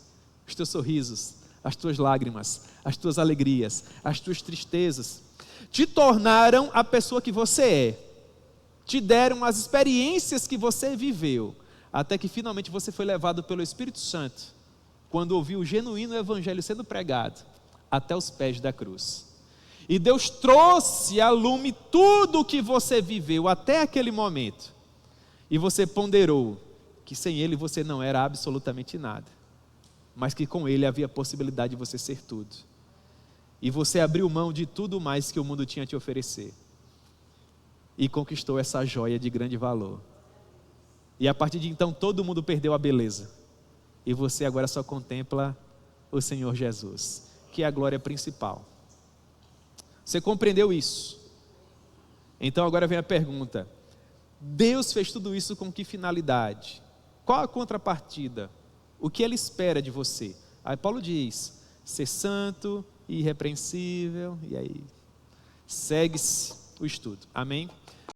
os teus sorrisos, as tuas lágrimas, as tuas alegrias, as tuas tristezas, te tornaram a pessoa que você é, te deram as experiências que você viveu, até que finalmente você foi levado pelo Espírito Santo, quando ouviu o genuíno evangelho sendo pregado, até os pés da cruz. E Deus trouxe à lume tudo o que você viveu até aquele momento, e você ponderou que sem Ele você não era absolutamente nada, mas que com Ele havia a possibilidade de você ser tudo. E você abriu mão de tudo mais que o mundo tinha a te oferecer. E conquistou essa joia de grande valor. E a partir de então todo mundo perdeu a beleza. E você agora só contempla o Senhor Jesus, que é a glória principal. Você compreendeu isso? Então agora vem a pergunta. Deus fez tudo isso com que finalidade? Qual a contrapartida? O que Ele espera de você? Aí Paulo diz, ser santo, irrepreensível, e aí segue-se o estudo, amém?